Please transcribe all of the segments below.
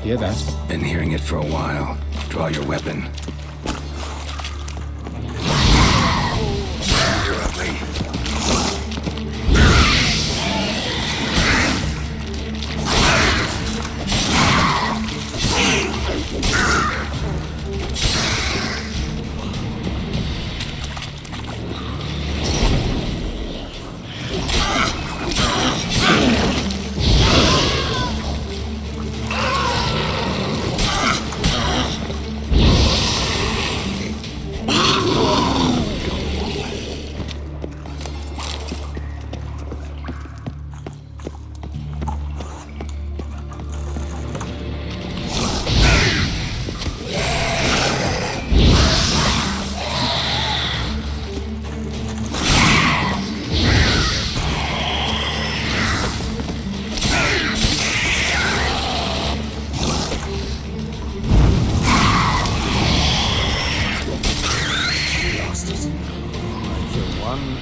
Hear that? Been hearing it for a while. Draw your weapon. You're ugly.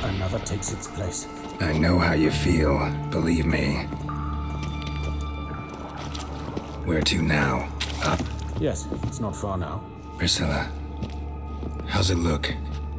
Another takes its place. I know how you feel, believe me. Where to now? Up? Yes, it's not far now. Priscilla, how's it look?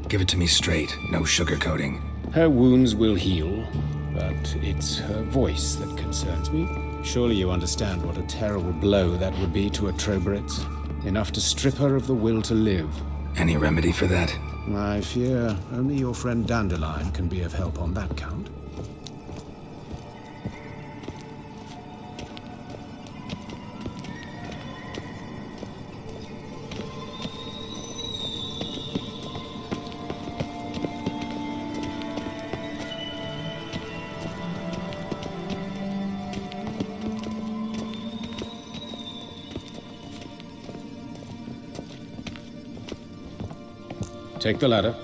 Give it to me straight, no sugarcoating. Her wounds will heal, but it's her voice that concerns me. Surely you understand what a terrible blow that would be to a Trobritz. Enough to strip her of the will to live. Any remedy for that? I fear only your friend Dandelion can be of help on that count. Take the ladder.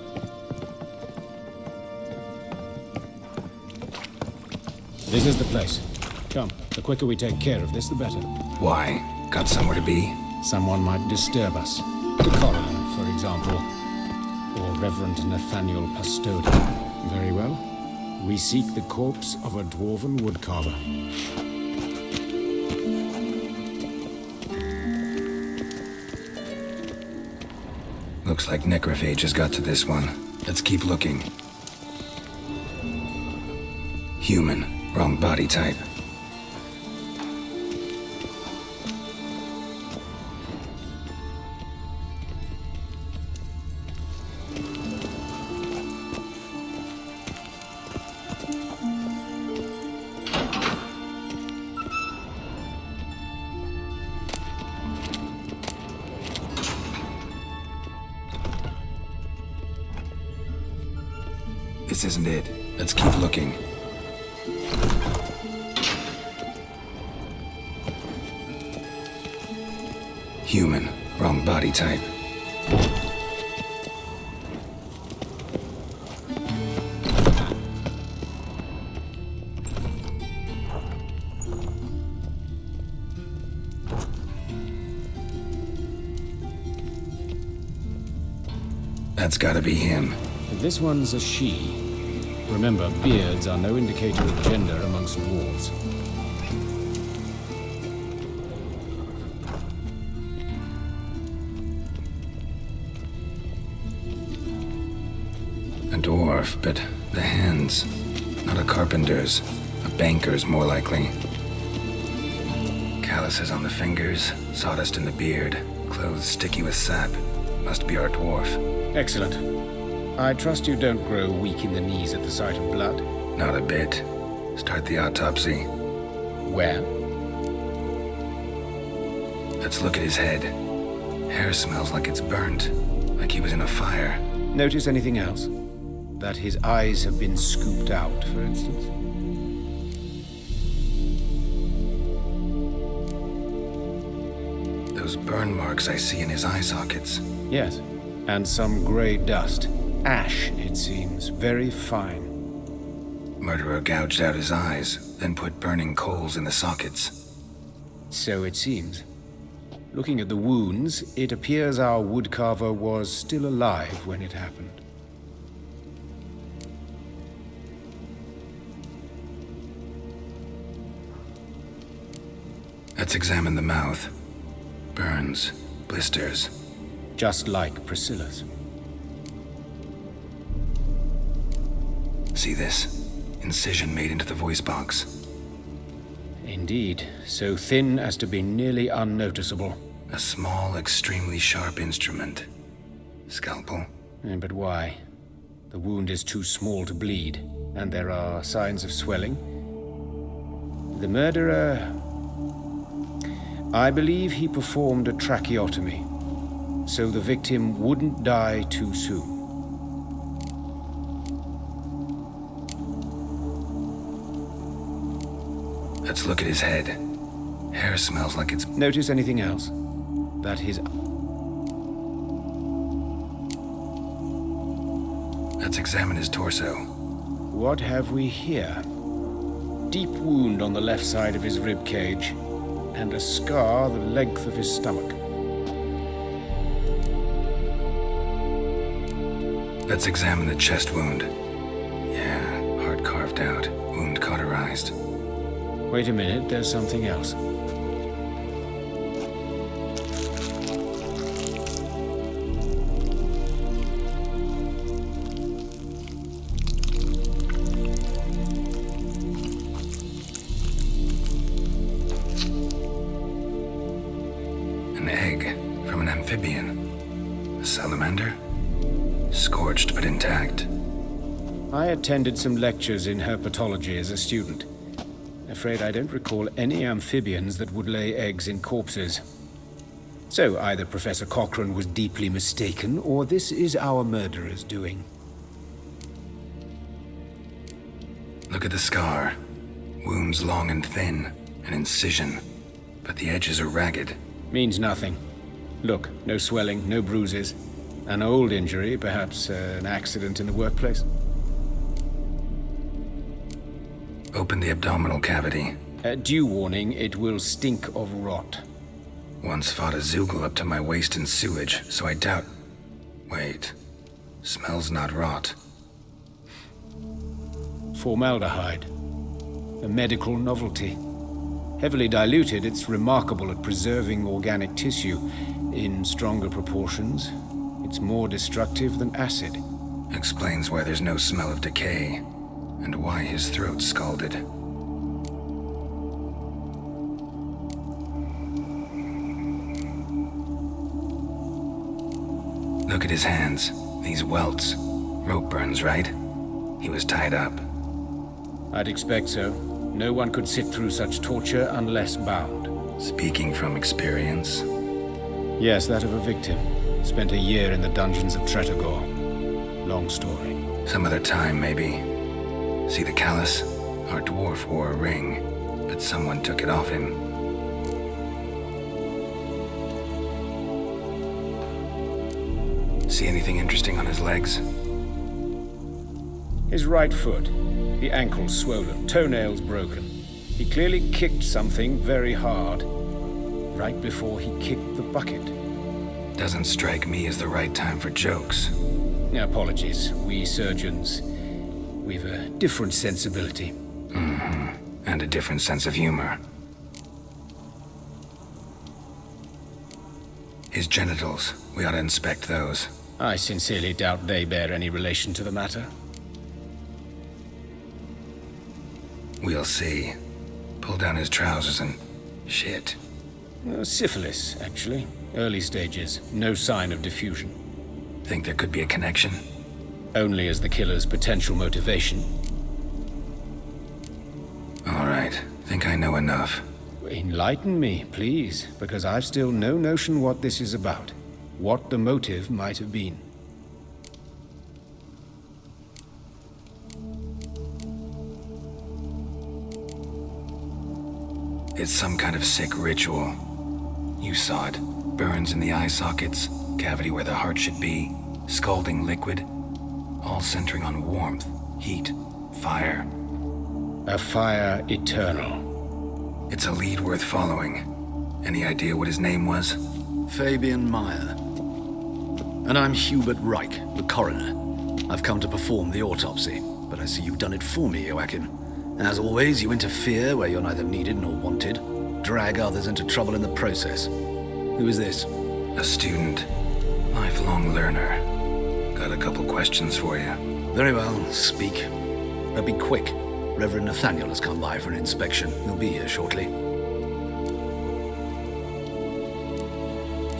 This is the place. Come, the quicker we take care of this, the better. Why? Got somewhere to be? Someone might disturb us. The coroner, for example. Or Reverend Nathaniel Pastodi. Very well. We seek the corpse of a dwarven woodcarver. Looks like necrophage has got to this one. Let's keep looking. Human. Wrong body type. This isn't it. Let's keep looking. Human. Wrong body type. That's gotta be him. This one's a she. Remember, beards are no indicator of gender amongst dwarves. A dwarf, but the hands. Not a carpenter's. A banker's, more likely. Calluses on the fingers, sawdust in the beard, clothes sticky with sap. Must be our dwarf. Excellent. I trust you don't grow weak in the knees at the sight of blood. Not a bit. Start the autopsy. Where? Let's look at his head. Hair smells like it's burnt, like he was in a fire. Notice anything else? That his eyes have been scooped out, for instance? Those burn marks I see in his eye sockets. Yes, and some gray dust. Ash, it seems, very fine. Murderer gouged out his eyes, then put burning coals in the sockets. So it seems. Looking at the wounds, it appears our woodcarver was still alive when it happened. Let's examine the mouth. Burns, blisters. Just like Priscilla's. See this? Incision made into the voice box. Indeed, so thin as to be nearly unnoticeable. A small, extremely sharp instrument. Scalpel? But why? The wound is too small to bleed, and there are signs of swelling. The murderer... I believe he performed a tracheotomy, so the victim wouldn't die too soon. Let's look at his head. Hair smells like it's... Notice anything else? That his... Let's examine his torso. What have we here? Deep wound on the left side of his rib cage, and a scar the length of his stomach. Let's examine the chest wound. Yeah, heart carved out, wound cauterized. Wait a minute, there's something else. An egg from an amphibian. A salamander? Scorched but intact. I attended some lectures in herpetology as a student. Afraid I don't recall any amphibians that would lay eggs in corpses. So either Professor Cochrane was deeply mistaken, or this is our murderer's doing. Look at the scar. Wounds long and thin. An incision. But the edges are ragged. Means nothing. Look, no swelling, no bruises. An old injury, perhaps an accident in the workplace. Open the abdominal cavity. Due warning, it will stink of rot. Once fought a Zoogle up to my waist in sewage, so I doubt... Wait. Smells not rot. Formaldehyde. A medical novelty. Heavily diluted, it's remarkable at preserving organic tissue. In stronger proportions, it's more destructive than acid. Explains why there's no smell of decay, and why his throat's scalded. Look at his hands. These welts. Rope burns, right? He was tied up. I'd expect so. No one could sit through such torture unless bound. Speaking from experience. Yes, that of a victim. Spent a year in the dungeons of Tretogor. Long story. Some other time, maybe. See the callus? Our dwarf wore a ring, but someone took it off him. See anything interesting on his legs? His right foot. The ankle swollen, toenails broken. He clearly kicked something very hard. Right before he kicked the bucket. Doesn't strike me as the right time for jokes. Apologies. We surgeons, we've a different sensibility. Mm-hmm. And a different sense of humor. His genitals. We ought to inspect those. I sincerely doubt they bear any relation to the matter. We'll see. Pull down his trousers and... shit. Syphilis, actually. Early stages. No sign of diffusion. Think there could be a connection? Only as the killer's potential motivation. All right. Think I know enough. Enlighten me, please, because I've still no notion what this is about. What the motive might have been. It's some kind of sick ritual. You saw it. Burns in the eye sockets, cavity where the heart should be, scalding liquid, all centering on warmth, heat, fire. A fire eternal. It's a lead worth following. Any idea what his name was? Fabian Meyer. And I'm Hubert Reich, the coroner. I've come to perform the autopsy, but I see you've done it for me, Joachim. As always, you interfere where you're neither needed nor wanted, drag others into trouble in the process. Who is this? A student. Lifelong learner. Got a couple questions for you. Very well, speak. But be quick. Reverend Nathaniel has come by for an inspection. He'll be here shortly.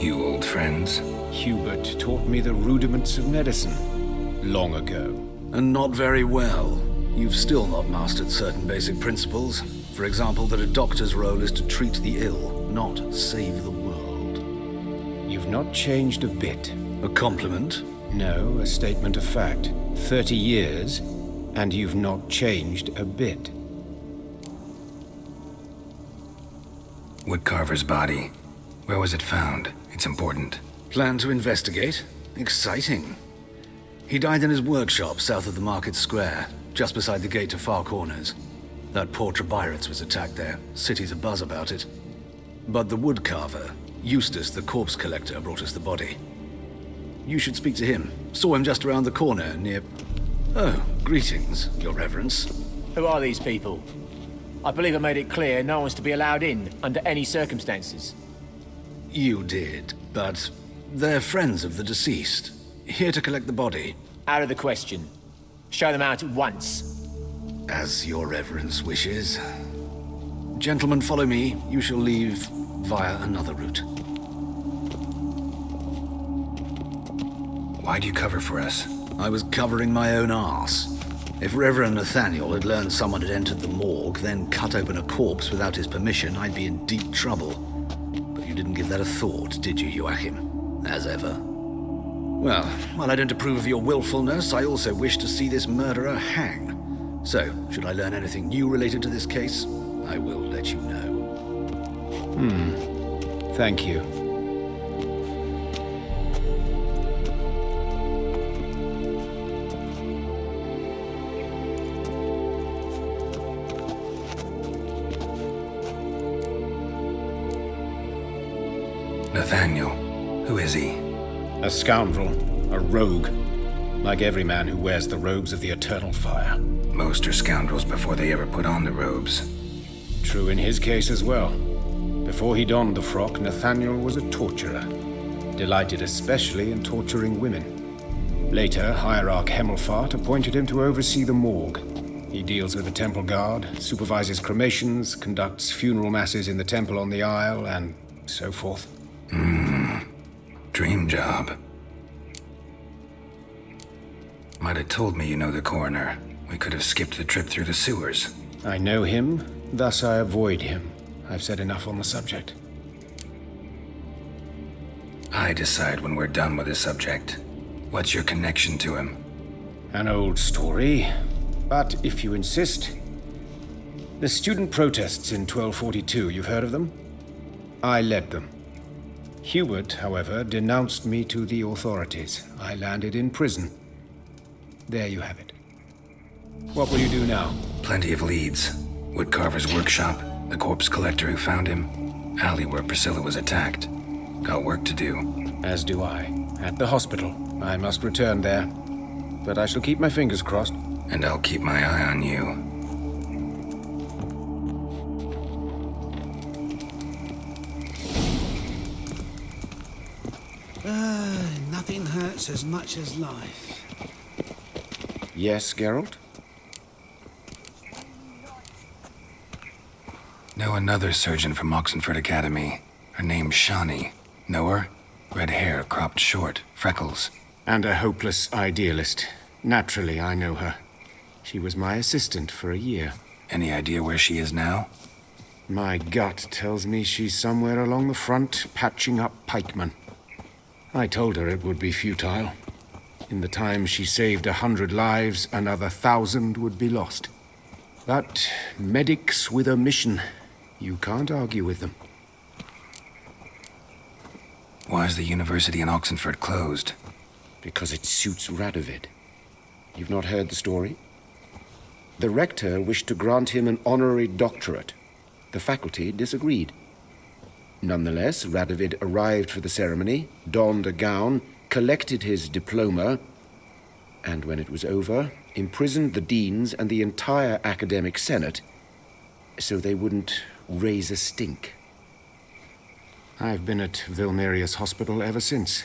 You old friends? Hubert taught me the rudiments of medicine long ago. And not very well. You've still not mastered certain basic principles. For example, that a doctor's role is to treat the ill, not save the world. You've not changed a bit. A compliment? No, a statement of fact. 30 years, and you've not changed a bit. Woodcarver's body. Where was it found? It's important. Plan to investigate? Exciting. He died in his workshop south of the market square, just beside the gate to Far Corners. That poor Trebirates was attacked there. City's abuzz about it. But the woodcarver, Eustace the corpse collector, brought us the body. You should speak to him. Saw him just around the corner near... Oh, greetings, Your Reverence. Who are these people? I believe I made it clear no one's to be allowed in under any circumstances. You did, but they're friends of the deceased. Here to collect the body. Out of the question. Show them out at once. As Your Reverence wishes. Gentlemen, follow me. You shall leave via another route. Why do you cover for us? I was covering my own arse. If Reverend Nathaniel had learned someone had entered the morgue, then cut open a corpse without his permission, I'd be in deep trouble. But you didn't give that a thought, did you, Joachim? As ever. Well, while I don't approve of your willfulness, I also wish to see this murderer hang. So, should I learn anything new related to this case, I will let you know. Thank you. Nathaniel. Who is he? A scoundrel, a rogue, like every man who wears the robes of the eternal fire. Most are scoundrels before they ever put on the robes. True in his case as well. Before he donned the frock, Nathaniel was a torturer, delighted especially in torturing women. Later, Hierarch Hemmelfart appointed him to oversee the morgue. He deals with the temple guard, supervises cremations, conducts funeral masses in the temple on the Isle, and so forth. Dream job. Might have told me you know the coroner. We could have skipped the trip through the sewers. I know him, thus I avoid him. I've said enough on the subject. I decide when we're done with the subject. What's your connection to him? An old story, but if you insist. The student protests in 1242, you've heard of them? I led them. Hubert, however, denounced me to the authorities. I landed in prison. There you have it. What will you do now? Plenty of leads. Woodcarver's workshop, the corpse collector who found him, alley where Priscilla was attacked. Got work to do. As do I. At the hospital. I must return there. But I shall keep my fingers crossed. And I'll keep my eye on you. Nothing hurts as much as life. Yes, Geralt? Know another surgeon from Oxenford Academy. Her name's Shawnee. Know her? Red hair, cropped short, freckles. And a hopeless idealist. Naturally, I know her. She was my assistant for a year. Any idea where she is now? My gut tells me she's somewhere along the front, patching up pikemen. I told her it would be futile. In the time she saved 100 lives, another 1,000 would be lost. But medics with a mission, you can't argue with them. Why is the university in Oxenford closed? Because it suits Radovid. You've not heard the story? The rector wished to grant him an honorary doctorate. The faculty disagreed. Nonetheless, Radovid arrived for the ceremony, donned a gown, collected his diploma, and when it was over, imprisoned the deans and the entire academic senate so they wouldn't raise a stink. I've been at Vilmerius Hospital ever since.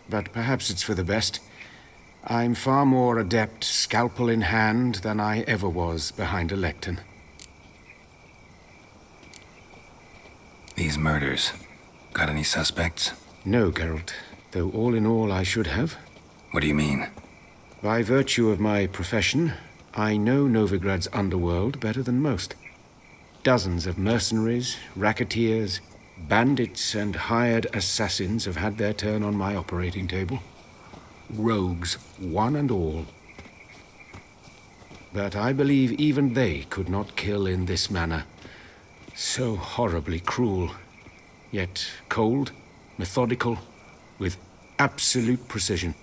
But perhaps it's for the best. I'm far more adept scalpel in hand than I ever was behind a lectern. These murders, got any suspects? No, Geralt. Though all in all I should have. What do you mean? By virtue of my profession, I know Novigrad's underworld better than most. Dozens of mercenaries, racketeers, bandits, and hired assassins have had their turn on my operating table. Rogues, one and all. But I believe even they could not kill in this manner. So horribly cruel, yet cold, methodical, with absolute precision.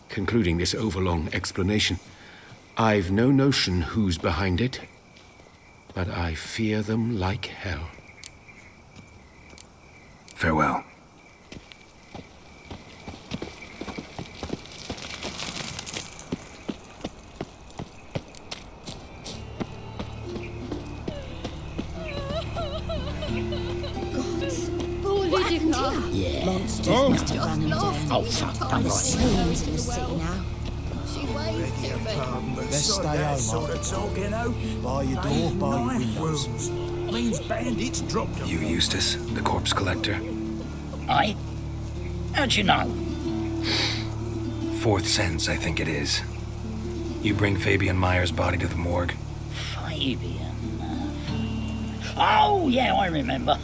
Concluding this overlong explanation, I've no notion who's behind it, but I fear them like hell. Farewell. Yeah. Monsters must have run him down. Oh, fuck, don't write it. Swarms in the city now. She waved to me. Let's stay home sort of talk, you know. By your door, by your windows. Rooms. Means bandits dropped them. You Eustace, the corpse collector? Aye? How'd you know? Fourth sense, I think it is. You bring Fabian Meyer's body to the morgue? Fabian. Oh, yeah, I remember.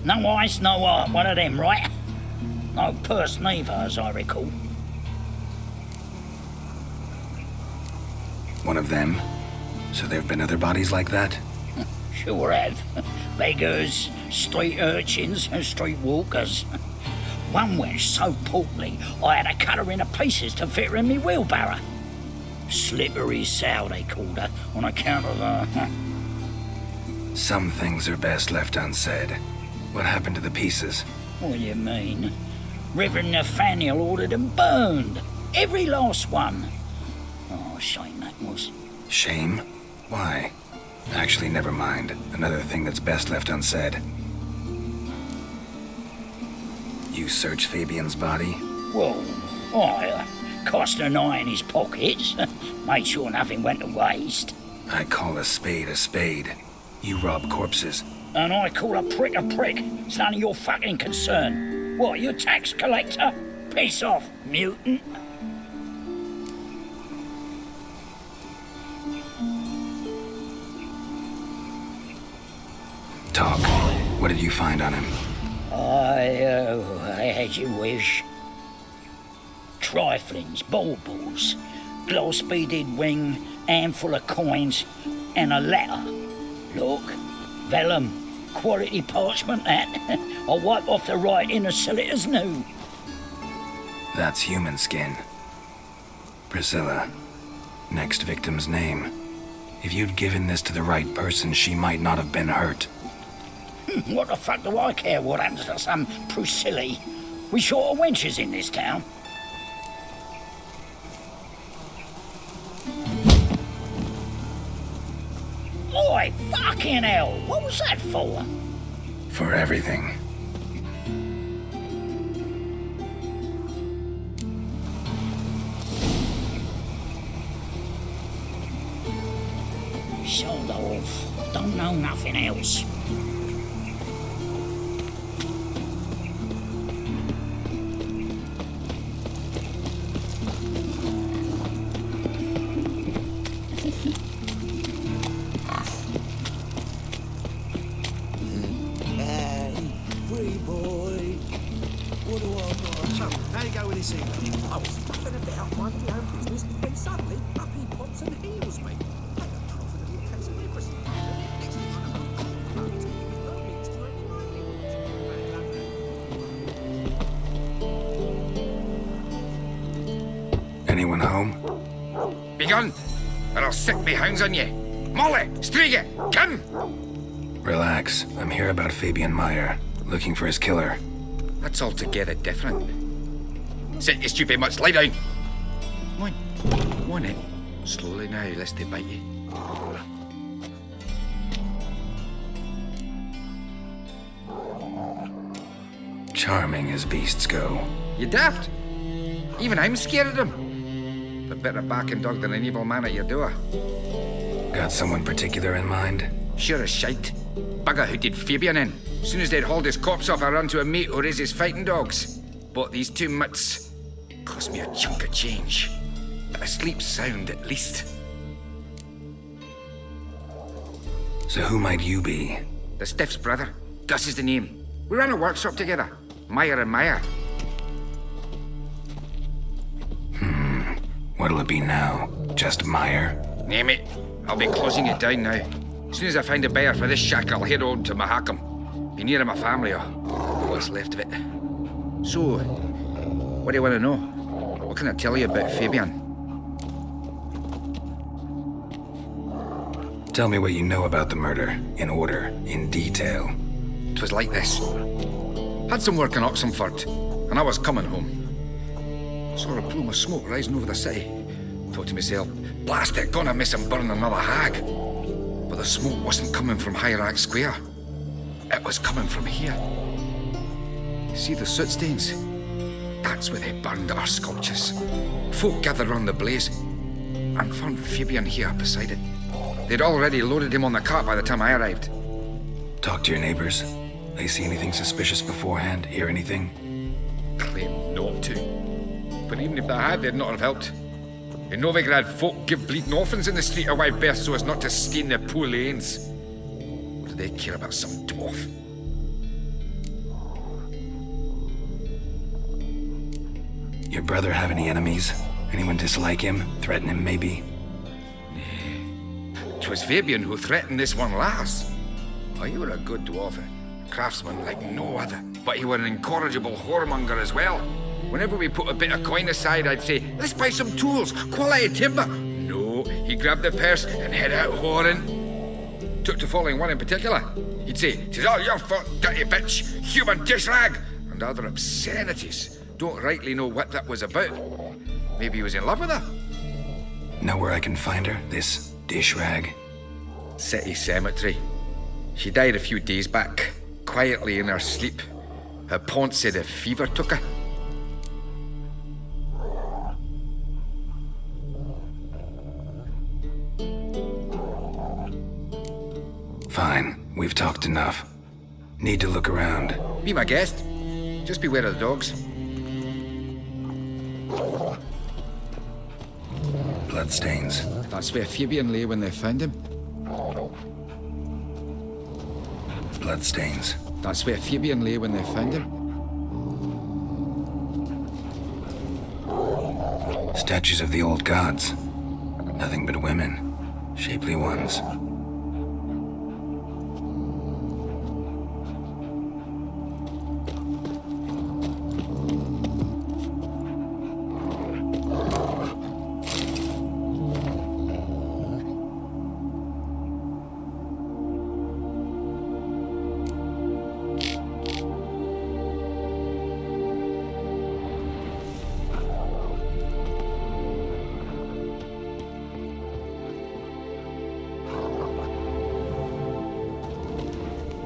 No eyes, no heart, one of them, right? No purse neither, as I recall. One of them? So there've been other bodies like that? Sure have. Beggars, street urchins, and street walkers. One wench so portly, I had to cut her into pieces to fit her in me wheelbarrow. Slippery sow, they called her, on account of her. Some things are best left unsaid. What happened to the pieces? What do you mean? Reverend Nathaniel ordered them burned. Every last one. Oh, shame that was. Shame? Why? Actually, never mind. Another thing that's best left unsaid. You searched Fabian's body? Well, I cast an eye in his pockets. Made sure nothing went to waste. I call a spade a spade. You rob corpses. And I call a prick a prick. It's none of your fucking concern. What, you tax collector? Piss off, mutant. Talk. What did you find on him? As you wish. Triflings, baubles, gloss-beaded ring, handful of coins, and a letter. Look, vellum, quality parchment, that. I'll wipe off the writing and sell it as new. That's human skin. Priscilla. Next victim's name. If you'd given this to the right person, she might not have been hurt. What the fuck do I care what happens to some Priscilla? We short of wenches in this town. Oi, fucking hell! What was that for? For everything. Sold off. Don't know nothing else. Free boy. What do I got? So, how you go with this evening? I was fucking about minding my own business when suddenly up he pops and heals me. Like a profitable case of leprosy. Next thing I know, I'm running to you with earnings to any Anyone home? Begone, or I'll set me hounds on you. Molly, Striga, come! Relax. I'm here about Fabian Meyer, looking for his killer. That's altogether different. Sit your stupid mutts, lie down. Come on in. Slowly now, lest they bite you. Charming as beasts go. You daft? Even I'm scared of them. But better backing dog than an evil man at your door. Got someone particular in mind? Sure as shite. Bugger who did Fabian in. As soon as they'd hauled his corpse off, I ran to a mate who raises fighting dogs. Bought these 2 mutts. Cost me a chunk of change. But I sleep sound at least. So who might you be? The Stiff's brother. Gus is the name. We ran a workshop together. Meyer and Meyer. What'll it be now? Just Meyer? Name it. I'll be closing it down now. As soon as I find a buyer for this shack, I'll head on to Mahakam. Be near my family or what's left of it. So, what do you want to know? What can I tell you about Fabian? Tell me what you know about the murder, in order, in detail. 'Twas like this. Had some work in Oxenford, and I was coming home. Saw a plume of smoke rising over the city. Thought to myself, blast it, gonna miss him burn another hag. But the smoke wasn't coming from Hierarch Square. It was coming from here. See the soot stains? That's where they burned our sculptures. Folk gathered round the blaze, and found Fabian here beside it. They'd already loaded him on the cart by the time I arrived. Talk to your neighbors. They see anything suspicious beforehand? Hear anything? Claim not to. But even if they had, they'd not have helped. In Novigrad, folk give bleeding orphans in the street a wide berth so as not to stain their poor lanes. What do they care about some dwarf? Your brother have any enemies? Anyone dislike him? Threaten him, maybe? 'Twas Fabian who threatened this one last. Oh, you were a good dwarf, a craftsman like no other. But you were an incorrigible whoremonger as well. Whenever we put a bit of coin aside, I'd say, let's buy some tools, quality timber. No, he grabbed the purse and head out whoring. Took to following one in particular. He'd say, "'Tis all your fault, dirty bitch, human dish rag," and other obscenities. Don't rightly know what that was about. Maybe he was in love with her. Know where I can find her, this dish rag? City cemetery. She died a few days back, quietly in her sleep. Her pont said a fever took her. Fine, we've talked enough. Need to look around. Be my guest. Just beware of the dogs. Bloodstains. That's where Fabian lay when they found him. Bloodstains. That's where Fabian lay when they found him. Statues of the old gods. Nothing but women. Shapely ones.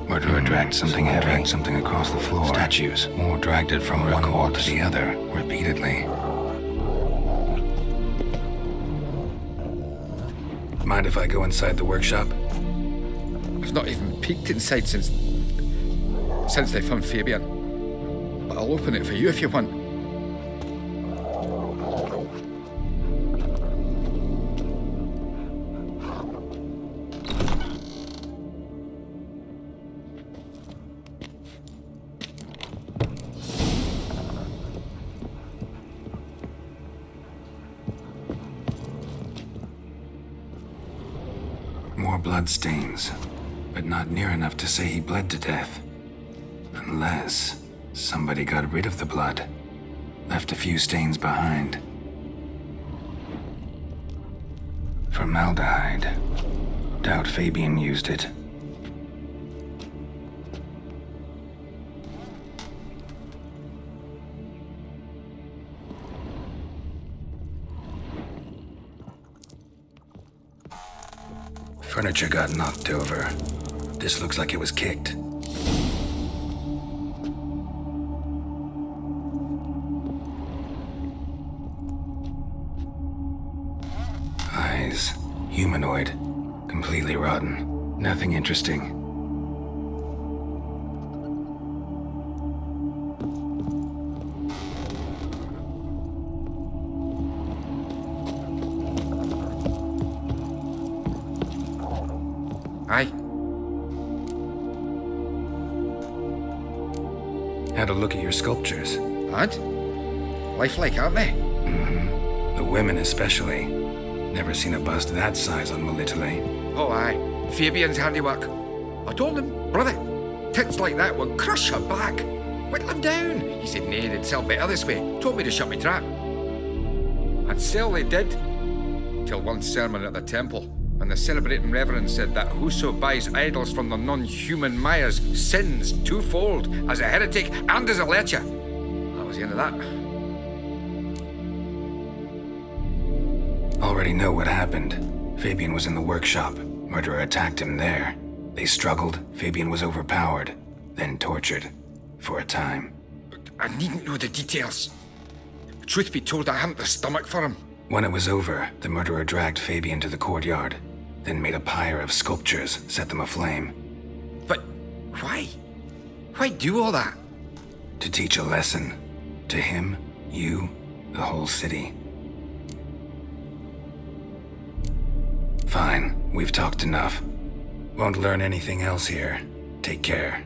Murderer dragged something heavy, dragged something across the floor. Statues, or dragged it from one wall to the other, repeatedly. Mind if I go inside the workshop? I've not even peeked inside since they found Fabian. But I'll open it for you if you want. More bloodstains, but not near enough to say he bled to death. Unless somebody got rid of the blood, left a few stains behind. Formaldehyde. Doubt Fabian used it. Furniture got knocked over. This looks like it was kicked. Humanoid. Completely rotten. Nothing interesting. Aye. Had a look at your sculptures. Had? Lifelike, aren't they? The women especially. Never seen a bust that size on Melitele. Oh, aye. Fabian's handiwork. I told him, brother, tits like that will crush her back. Whittle him down. He said, nay, they'd sell better this way. Told me to shut me trap. And sell they did. Till one sermon at the temple. And the celebrating reverend said that whoso buys idols from the non-human Mayas sins twofold, as a heretic and as a lecher. That was the end of that. Already know what happened. Fabian was in the workshop. Murderer attacked him there. They struggled. Fabian was overpowered, then tortured. For a time. I needn't know the details. Truth be told, I hadn't the stomach for him. When it was over, the murderer dragged Fabian to the courtyard, then made a pyre of sculptures, set them aflame. But why? Why do all that? To teach a lesson. To him, you, the whole city. Fine, we've talked enough. Won't learn anything else here. Take care.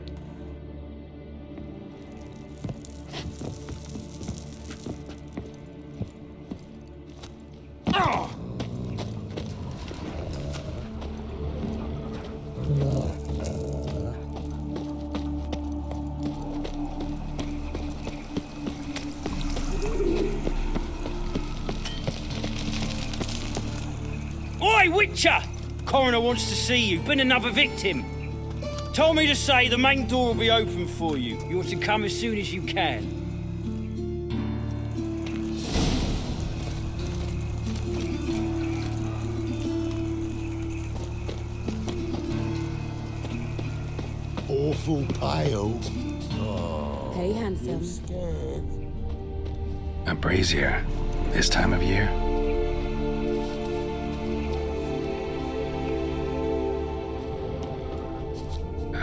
Oi, Witcher! Coroner wants to see you. Been another victim. Told me to say the main door will be open for you. You're to come as soon as you can. Awful pale. Hey, handsome. A brazier. This time of year?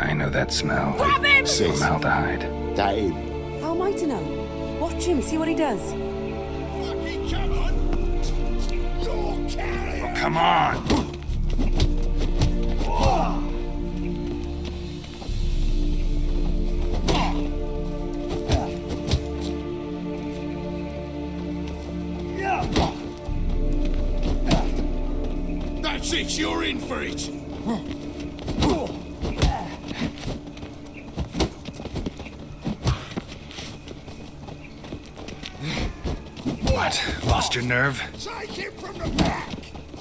I know that smell. Grab him! Formaldehyde. Dave. How am I to know? Watch him, see what he does. Fucking come on! You're carrying! Oh, come on! That's it, you're in for it! What? Lost your nerve? Take him from the back!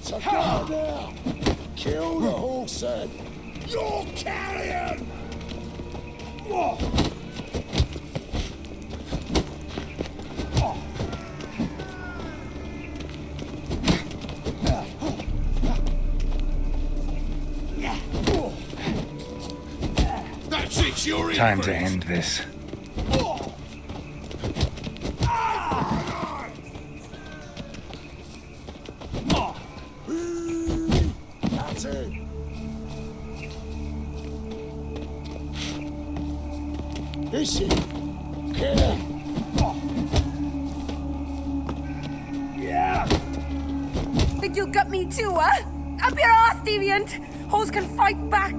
So go now! Kill the horse then! You're carrying! That's it, you're in Time for to it. end this. That's it. This is kill him. Think you'll gut me too, huh? Up your ass, deviant! Hoes can fight back!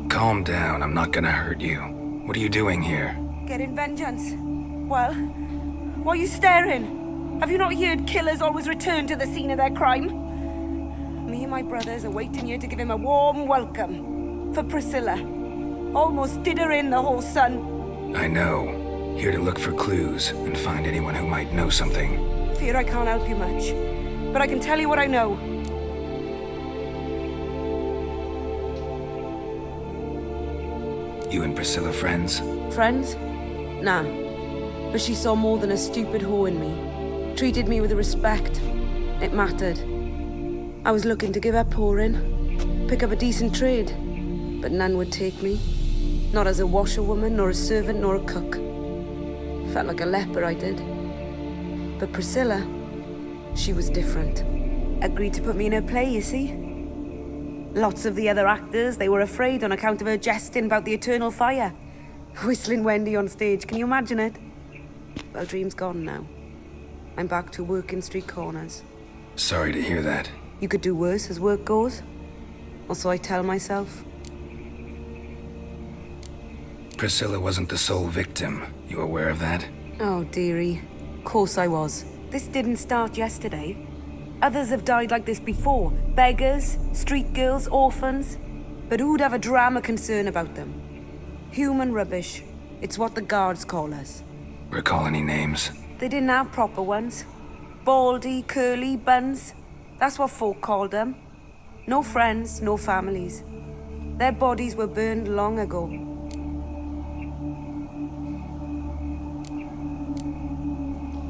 Calm down, I'm not gonna hurt you. What are you doing here? Getting vengeance. Well, why are you staring? Have you not heard killers always return to the scene of their crime? Me and my brothers are waiting here to give him a warm welcome. For Priscilla. Almost did her in, the whole son. I know. Here to look for clues and find anyone who might know something. Fear I can't help you much. But I can tell you what I know. You and Priscilla friends? Friends? Nah. But she saw more than a stupid whore in me. Treated me with respect. It mattered. I was looking to give up whoring. Pick up a decent trade. But none would take me. Not as a washerwoman, nor a servant, nor a cook. Felt like a leper, I did. But Priscilla, she was different. agreed to put me in her play, you see. Lots of the other actors, they were afraid on account of her jesting about the eternal fire. Whistling Wendy on stage, can you imagine it? Well, dream's gone now. I'm back to working street corners. Sorry to hear that. You could do worse as work goes. Or so I tell myself. Priscilla wasn't the sole victim. You aware of that? Oh, dearie. Of course I was. This didn't start yesterday. Others have died like this before. Beggars, street girls, orphans. But who'd have a drama concern about them? Human rubbish. It's what the guards call us. Recall any names? They didn't have proper ones. Baldy, curly, buns. That's what folk called them. No friends, no families. Their bodies were burned long ago.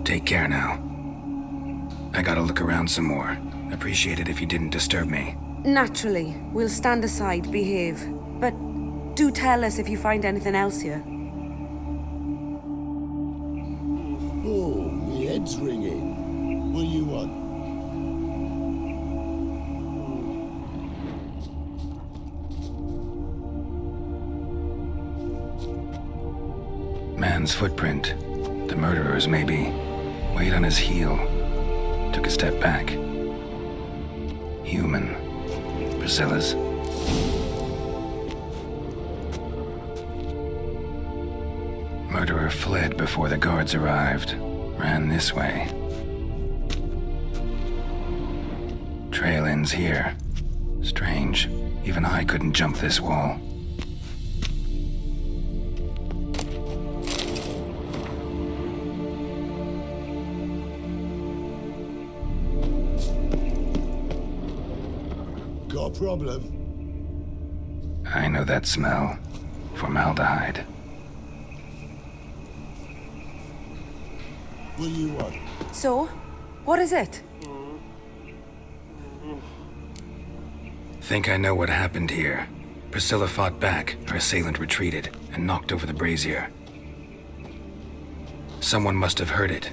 Take care now. I gotta look around some more. Appreciate it if you didn't disturb me. Naturally, we'll stand aside, behave. But do tell us if you find anything else here. Oh, my head's ringing. What do you want? Man's footprint. The murderer's, maybe. Weight on his heel. Took a step back. Human. Priscilla's. Murderer fled before the guards arrived. Ran this way. Trail ends here. Strange. Even I couldn't jump this wall. Got a problem? I know that smell. Formaldehyde. What do you want? So, what is it? Think I know what happened here. Priscilla fought back, her assailant retreated, and knocked over the brazier. Someone must have heard it.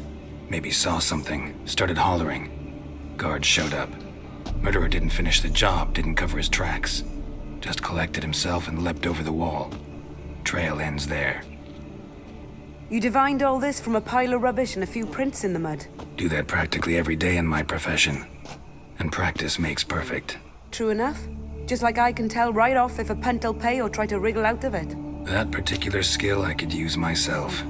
Maybe saw something, started hollering. Guards showed up. Murderer didn't finish the job, didn't cover his tracks. Just collected himself and leapt over the wall. Trail ends there. You divined all this from a pile of rubbish and a few prints in the mud. Do that practically every day in my profession. And practice makes perfect. True enough. Just like I can tell right off if a punt'll pay or try to wriggle out of it. That particular skill I could use myself.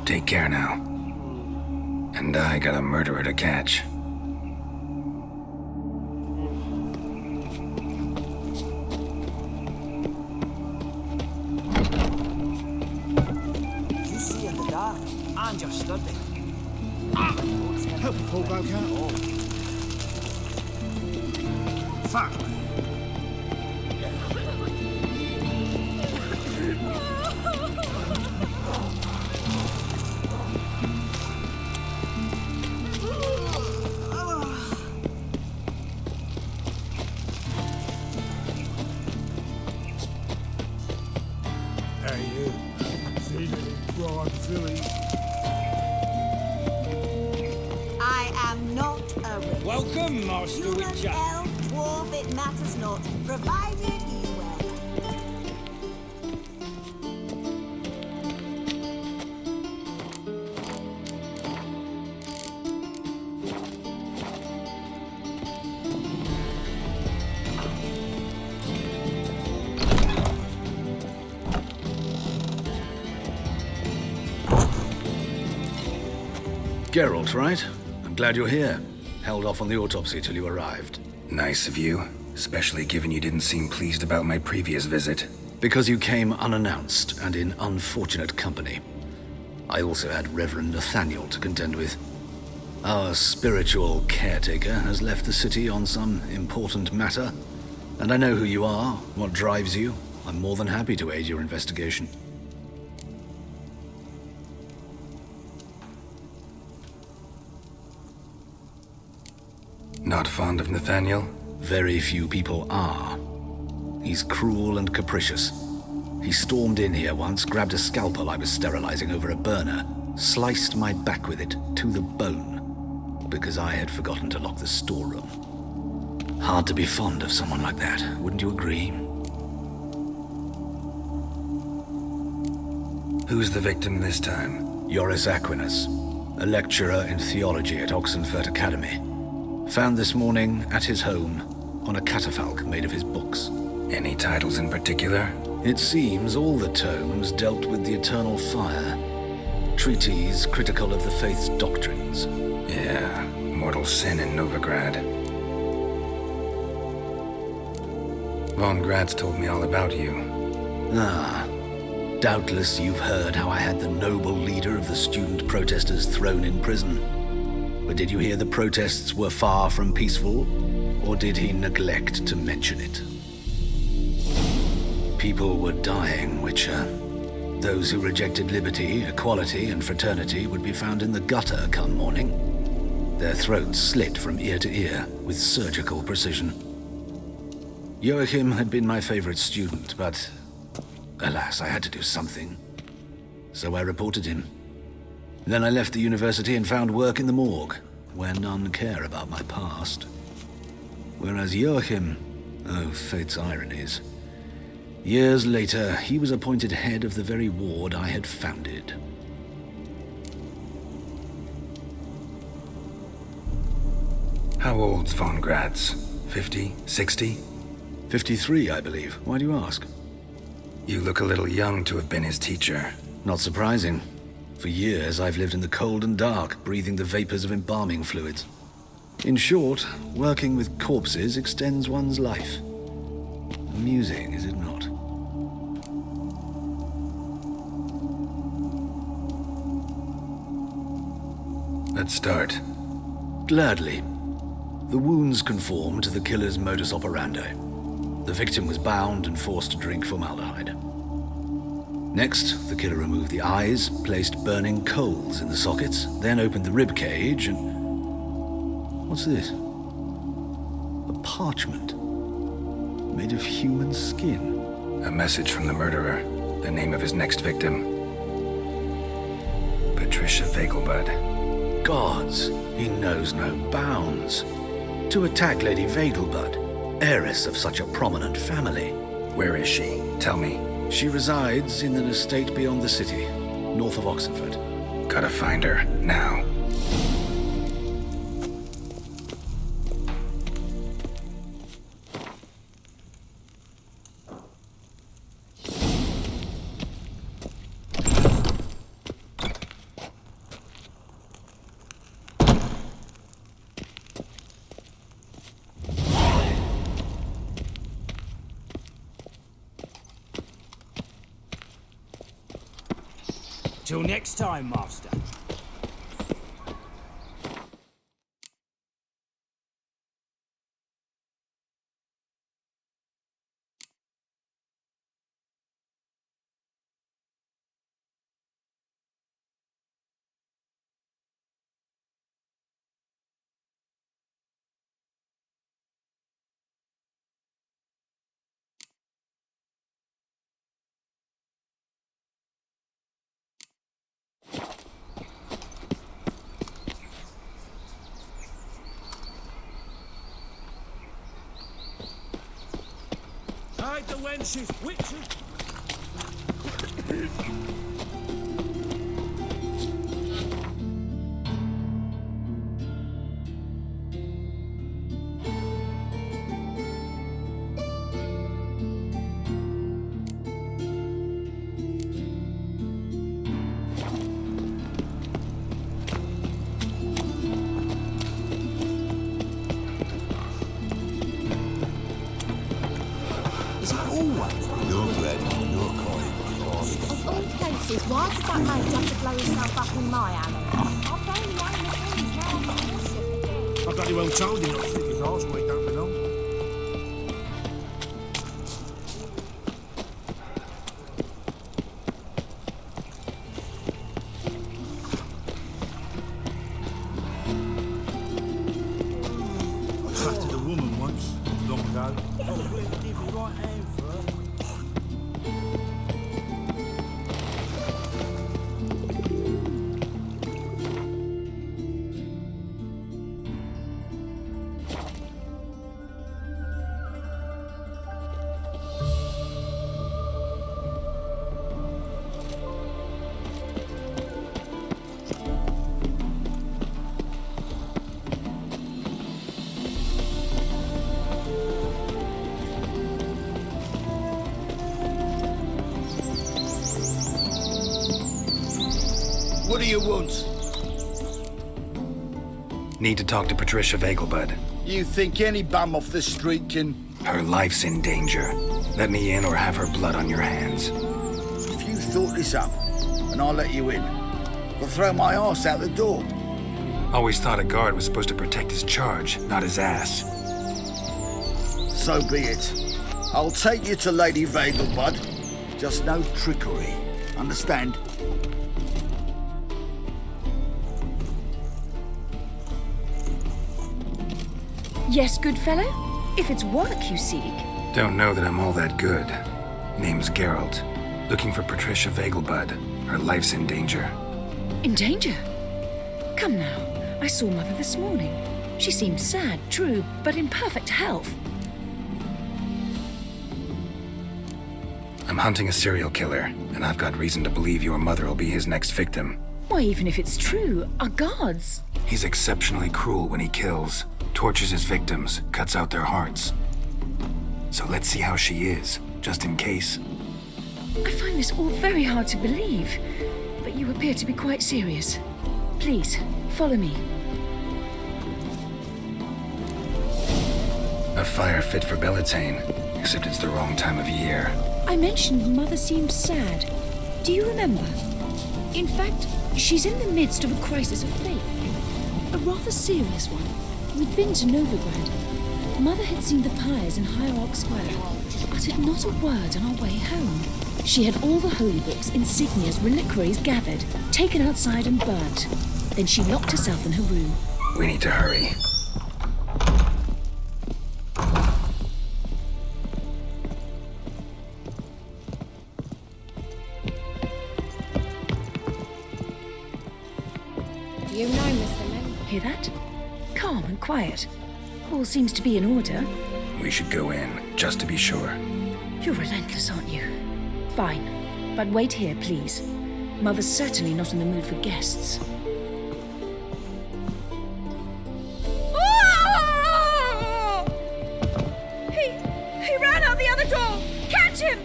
Take care now. And I got a murderer to catch. You see in the dark, and you're studying. Help me pull back out. Fuck. Hey, you. See me, Brian Philly. I am not a witch. Welcome, Master Human, Witcher. elf, dwarf, it matters not, provided you will. Geralt, right? I'm glad you're here. Held off on the autopsy till you arrived. Nice of you, especially given you didn't seem pleased about my previous visit. Because you came unannounced and in unfortunate company. I also had Reverend Nathaniel to contend with. Our spiritual caretaker has left the city on some important matter, and I know who you are, what drives you. I'm more than happy to aid your investigation. Not fond of Nathaniel? Very few people are. He's cruel and capricious. He stormed in here once, grabbed a scalpel I was sterilizing over a burner, sliced my back with it to the bone. because I had forgotten to lock the storeroom. Hard to be fond of someone like that, wouldn't you agree? Who's the victim this time? Joris Aquinas, a lecturer in theology at Oxenfurt Academy. Found this morning at his home on a catafalque made of his books. Any titles in particular? It seems all the tomes dealt with the eternal fire. Treatises critical of the faith's doctrines. Yeah, mortal sin in Novigrad. Von Gratz told me all about you. Ah, doubtless you've heard how I had the noble leader of the student protesters thrown in prison. But did you hear the protests were far from peaceful? Or did he neglect to mention it? People were dying, Witcher. Those who rejected liberty, equality, and fraternity would be found in the gutter come morning. Their throats slit from ear to ear with surgical precision. Joachim had been my favorite student, but alas, I had to do something. So I reported him. Then I left the university and found work in the morgue, where none care about my past. Whereas Joachim, oh, fate's ironies. Years later, he was appointed head of the very ward I had founded. How old's Von Gratz? 50? 60? 53, I believe. Why do you ask? You look a little young to have been his teacher. Not surprising. For years, I've lived in the cold and dark, breathing the vapors of embalming fluids. In short, working with corpses extends one's life. Amusing, is it not? Let's start. Gladly. The wounds conform to the killer's modus operandi. The victim was bound and forced to drink formaldehyde. Next, the killer removed the eyes, placed burning coals in the sockets, then opened the rib cage and... What's this? A parchment made of human skin. A message from the murderer. The name of his next victim. Patricia Vegelbud. Gods, he knows no bounds. To attack Lady Vegelbud, heiress of such a prominent family. Where is she? Tell me. She resides in an estate beyond the city, north of Oxenfurt. Gotta find her, now. Till next time, Master. Hide the wenches, witches! Why did that mate have to blow himself up in my alley? I've only known the things now. I bloody well told him not to stick his arse where he don't belong. I trusted a woman once, long ago. I was willing to give my right hand for her. do you want? Need to talk to Patricia Vegelbud. You think any bum off the street can... Her life's in danger. Let me in or have her blood on your hands. If you thought this up, and I'll let you in, I'll throw my arse out the door. Always thought a guard was supposed to protect his charge, not his ass. So be it. I'll take you to Lady Vegelbud. Just no trickery. Understand? Yes, good fellow? If it's work you seek. Don't know that I'm all that good. Name's Geralt. Looking for Patricia Vegelbud. Her life's in danger. In danger? Come now. I saw Mother this morning. She seemed sad, true, but in perfect health. I'm hunting a serial killer, and I've got reason to believe your mother will be his next victim. Why, even if it's true, our guards... He's exceptionally cruel when he kills, tortures his victims, cuts out their hearts. So let's see how she is, just in case. I find this all very hard to believe, but you appear to be quite serious. Please, follow me. A fire fit for Bellatane, except it's the wrong time of year. I mentioned Mother seemed sad. Do you remember? In fact, she's in the midst of a crisis of faith. A rather serious one. We'd been to Novigrad. Mother had seen the pyres in Hierarch Square, uttered not a word on our way home. She had all the holy books, insignias, reliquaries gathered, taken outside and burnt. Then she locked herself in her room. We need to hurry. Do you know, Mr. Lim? Hear that? Calm and quiet. All seems to be in order. We should go in, just to be sure. You're relentless, aren't you? Fine. But wait here, please. Mother's certainly not in the mood for guests. He ran out the other door! Catch him!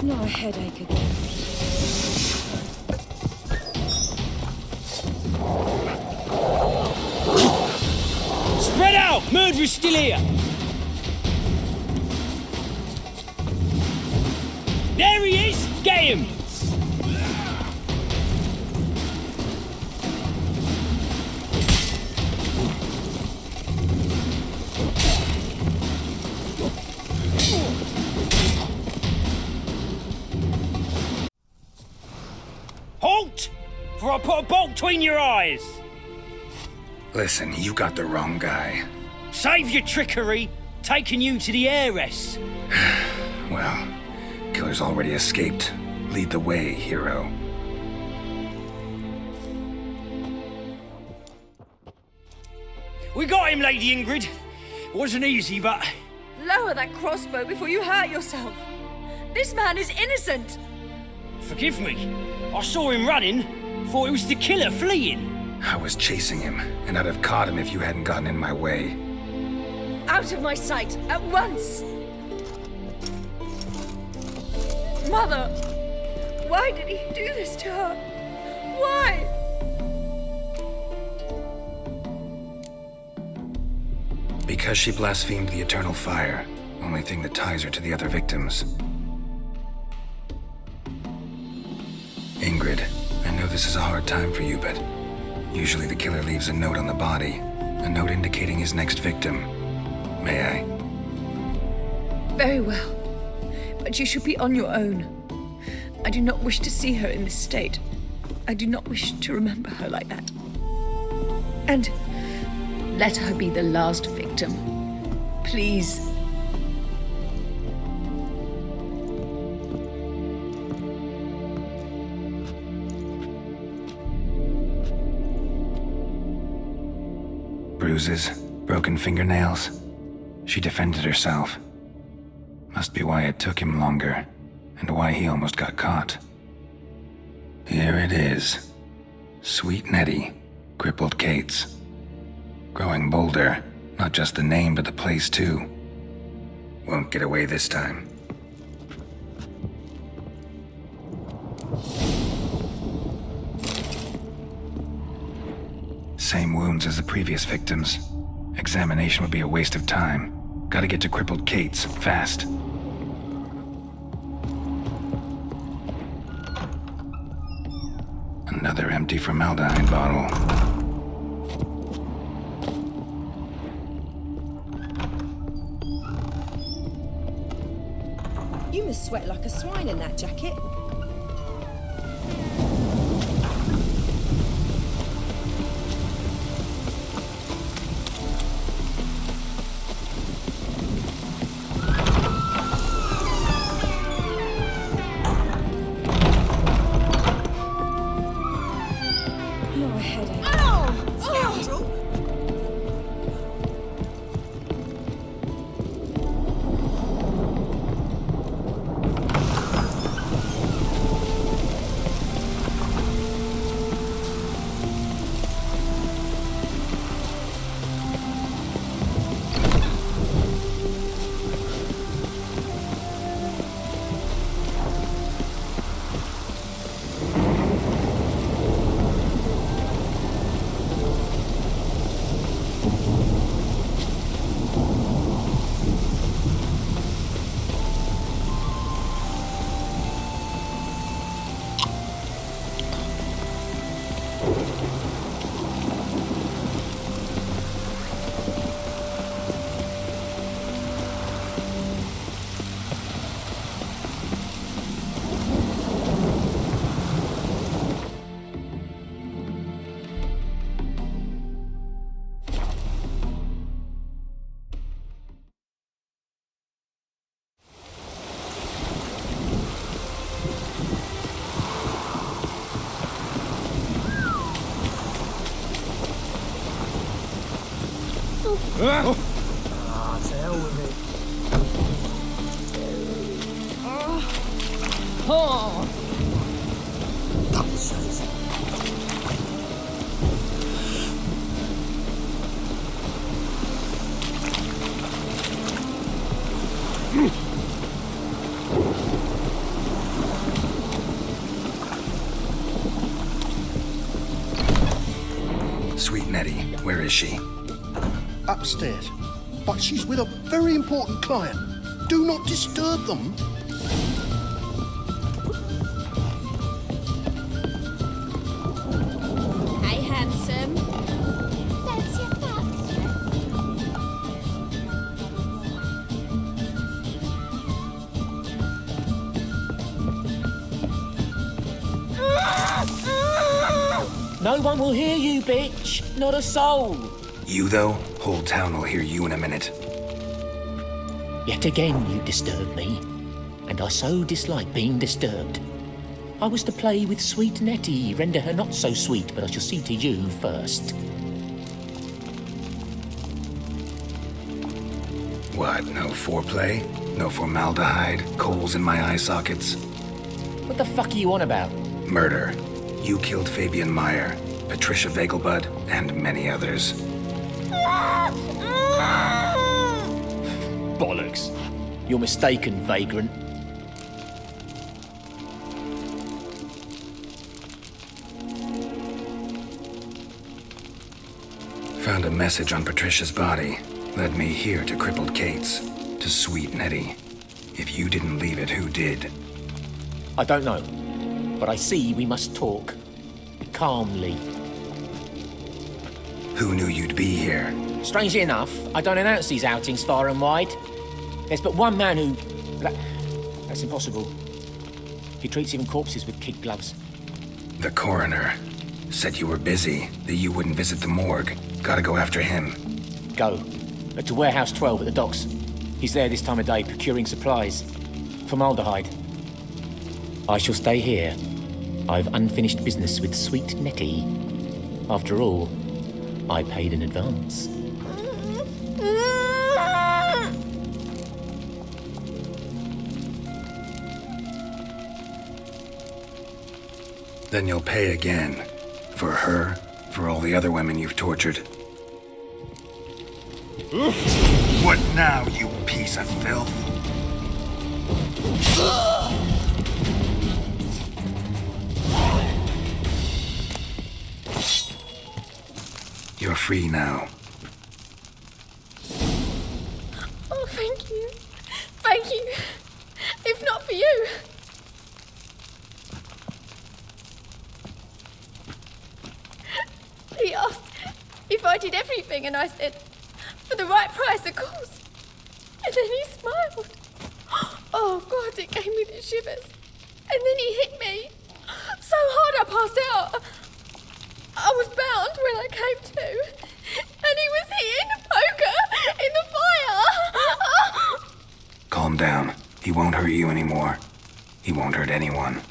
Not a headache again. Spread out! Murderer's still here! There he is! Get him! Halt! For I put a bolt between your eyes! Listen, you got the wrong guy. Save your trickery! Taking you to the heiress! Well, killer's already escaped. Lead the way, hero. We got him, Lady Ingrid. Wasn't easy, but... Lower that crossbow before you hurt yourself. This man is innocent. Forgive me. I saw him running. Thought it was the killer fleeing. I was chasing him, and I'd have caught him if you hadn't gotten in my way. Out of my sight, at once! Mother! Why did he do this to her? Why? Because she blasphemed the eternal fire. Only thing that ties her to the other victims. Ingrid, I know this is a hard time for you, but usually the killer leaves a note on the body. A note indicating his next victim. May I? Very well. But you should be on your own. I do not wish to see her in this state. I do not wish to remember her like that. And let her be the last victim. Please. Bruises, broken fingernails. She defended herself. Must be why it took him longer, and why he almost got caught. Here it is. Sweet Nettie, crippled Kate's. Growing bolder, not just the name but the place too. Won't get away this time. Same wounds as the previous victims. Examination would be a waste of time. Gotta get to crippled Kate's, fast. Another empty formaldehyde bottle. You must sweat like a swine in that jacket. You're a headache. Scoundrel! Ah, to hell with it. Double says. Sweet Nettie, where is she? Upstairs. But she's with a very important client. Do not disturb them. Hey, handsome. Fancy a fuck? No one will hear you, bitch. Not a soul. You, though? Whole town will hear you in a minute. Yet again you disturb me, and I so dislike being disturbed. I was to play with sweet Nettie, render her not so sweet, but I shall see to you first. What, no foreplay? No formaldehyde? Coals in my eye sockets? What the fuck are you on about? Murder. You killed Fabian Meyer, Patricia Vegelbud, and many others. Bollocks. You're mistaken, vagrant. Found a message on Patricia's body. Led me here to crippled Kate's. To sweet Nettie. If you didn't leave it, who did? I don't know, but I see we must talk. Calmly. Who knew you'd be here? Strangely enough, I don't announce these outings far and wide. There's but one man who... That's impossible. He treats even corpses with kid gloves. The coroner. Said you were busy, that you wouldn't visit the morgue. Gotta go after him. Go. To Warehouse 12 at the docks. He's there this time of day, procuring supplies. Formaldehyde. I shall stay here. I've unfinished business with sweet Nettie. After all, I paid in advance. Then you'll pay again. For her, for all the other women you've tortured. What now, you piece of filth? You're free now. Oh, thank you. Thank you. If not for you. He asked if I did everything, and I said, for the right price, of course. And then he smiled. Oh, God, it gave me the shivers. And then he hit me so hard I passed out. I was bound when I came to. And he was hitting the poker in the fire. Calm down. He won't hurt you anymore. He won't hurt anyone.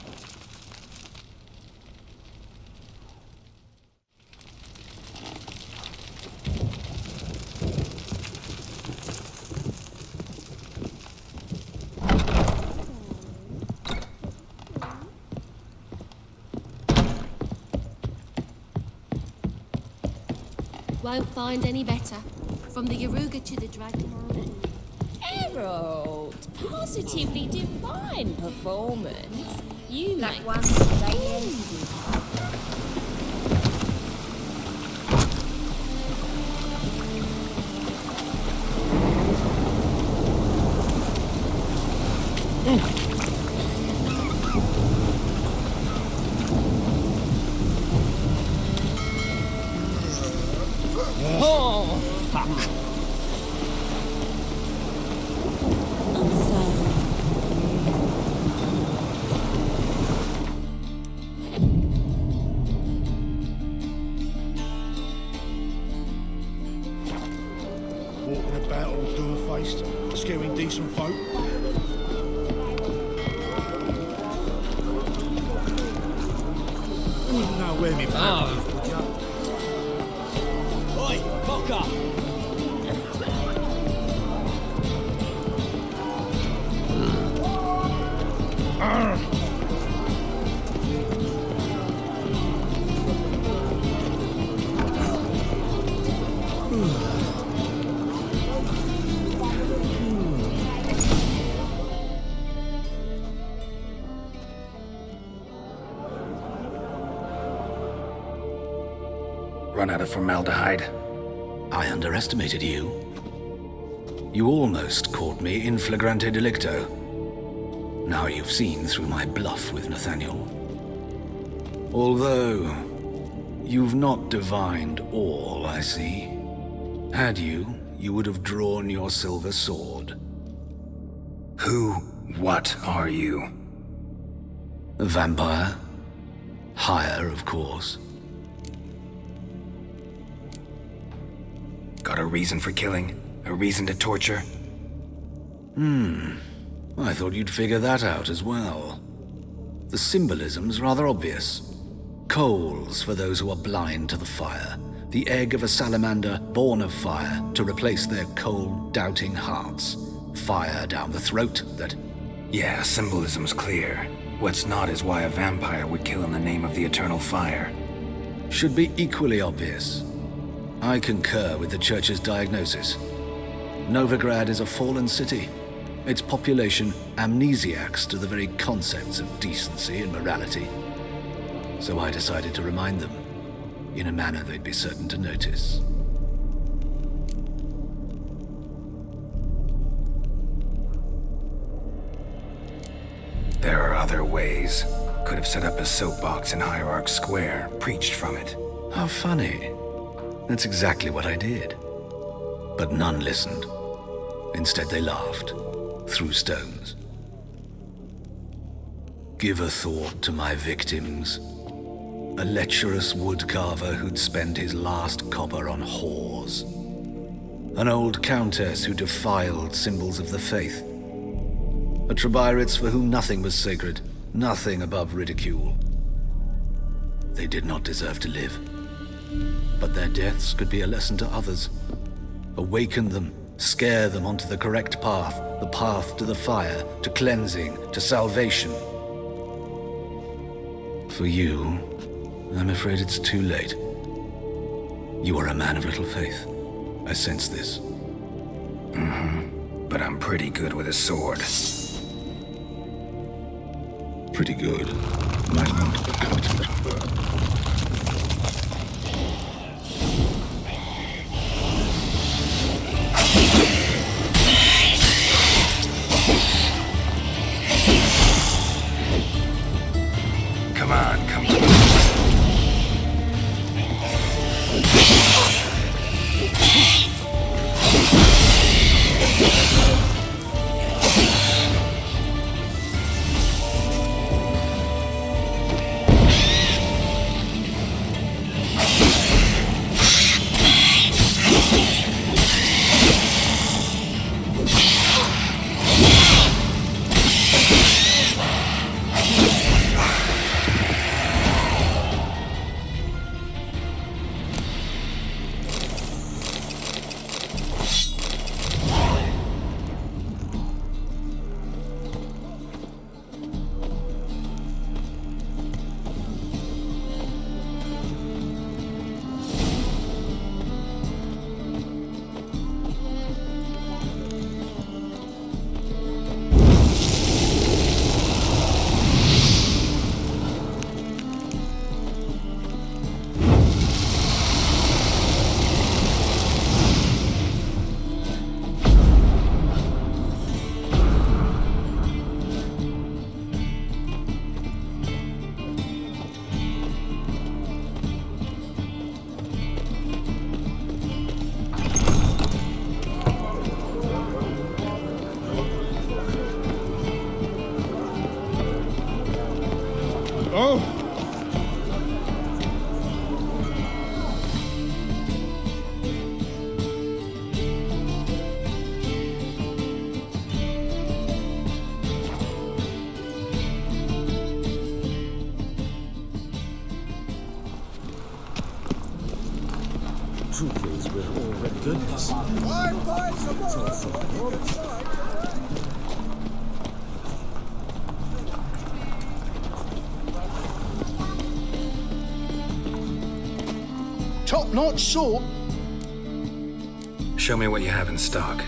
Won't find any better. From the Yaruga to the Dragon. Harold, positively divine performance. You That make one Oh, fuck. I'm sorry. Walking about all door-faced, scaring decent folk. You wouldn't know where me pal is, would ya? Oi, Cocker! Run out of formaldehyde. I underestimated you. You almost caught me in flagrante delicto. Now you've seen through my bluff with Nathaniel. Although, you've not divined all, I see. Had you, you would have drawn your silver sword. What are you? A vampire. Higher, of course. Got a reason for killing? A reason to torture? I thought you'd figure that out as well. The symbolism's rather obvious. Coals for those who are blind to the fire. The egg of a salamander born of fire to replace their cold, doubting hearts. Fire down the throat that... Yeah, symbolism's clear. What's not is why a vampire would kill in the name of the eternal fire. Should be equally obvious. I concur with the Church's diagnosis. Novigrad is a fallen city. Its population amnesiacs to the very concepts of decency and morality. So I decided to remind them, in a manner they'd be certain to notice. There are other ways. Could have set up a soapbox in Hierarch Square, preached from it. How funny. That's exactly what I did. But none listened. Instead they laughed, threw stones. Give a thought to my victims. A lecherous woodcarver who'd spend his last copper on whores. An old countess who defiled symbols of the faith. A Trebirates for whom nothing was sacred, nothing above ridicule. They did not deserve to live. But their deaths could be a lesson to others. Awaken them, scare them onto the correct path, the path to the fire, to cleansing, to salvation. For you, I'm afraid it's too late. You are a man of little faith. I sense this. But I'm pretty good with a sword. Pretty good. Might want to cut. truth is, we're already goodness. I'm buying some more. It's all for You can decide. Top-notch salt. Show me what you have in stock.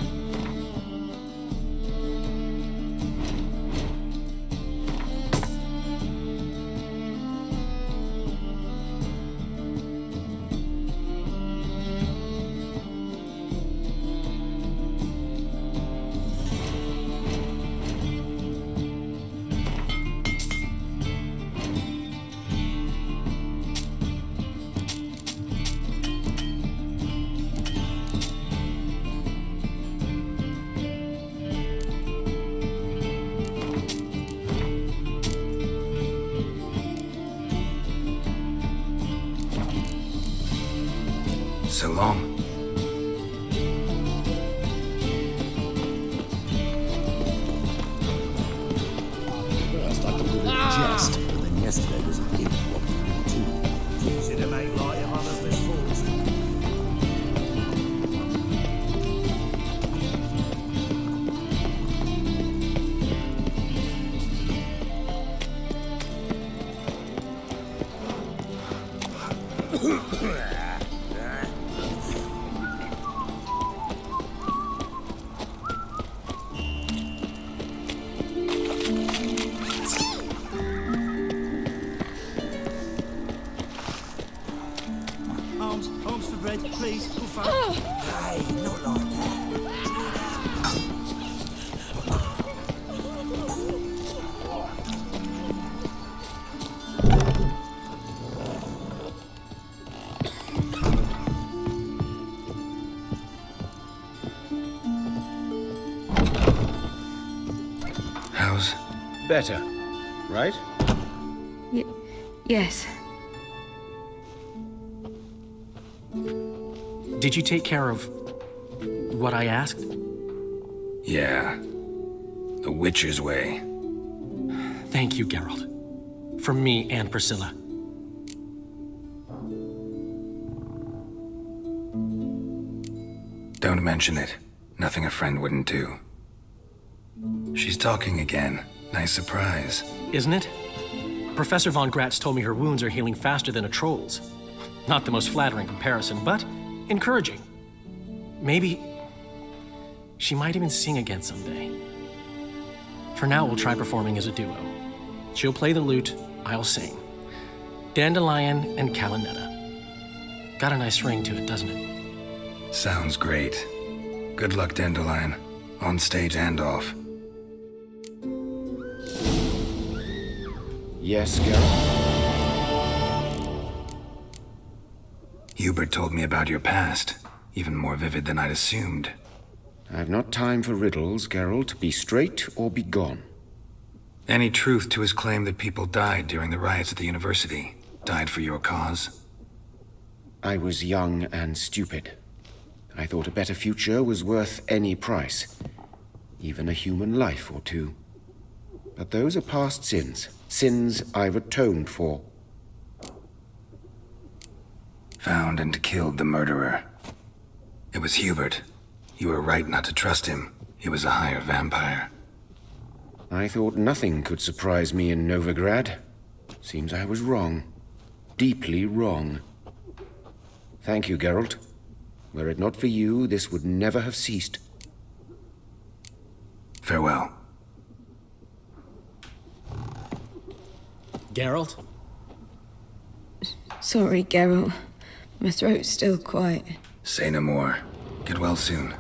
So long. First, I thought it was a jest, but then yesterday was a gift too. Easy to make light of others' misfortune. Arms for bread, please. Good fun. Hey, not like that. How's... Better, right? Yes. Did you take care of what I asked? Yeah. The Witcher's way. Thank you, Geralt. From me and Priscilla. Don't mention it. Nothing a friend wouldn't do. She's talking again. Nice surprise. Isn't it? Professor von Gratz told me her wounds are healing faster than a troll's. Not the most flattering comparison, but encouraging. Maybe she might even sing again someday. For now, we'll try performing as a duo. She'll play the lute, I'll sing. Dandelion and Calinetta. Got a nice ring to it, doesn't it? Sounds great. Good luck, Dandelion. On stage and off. Yes, Geralt? Hubert told me about your past. Even more vivid than I'd assumed. I've not time for riddles, Geralt. Be straight or be gone. Any truth to his claim that people died during the riots at the university? Died for your cause? I was young and stupid. I thought a better future was worth any price. Even a human life or two. But those are past sins. Sins I've atoned for. Found and killed the murderer. It was Hubert. You were right not to trust him. He was a higher vampire. I thought nothing could surprise me in Novigrad. Seems I was wrong. Deeply wrong. Thank you, Geralt. Were it not for you, this would never have ceased. Farewell. Geralt? Sorry, Geralt. My throat's still quiet. Say no more. Get well soon.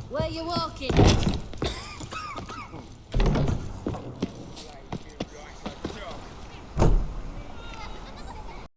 Where you walking?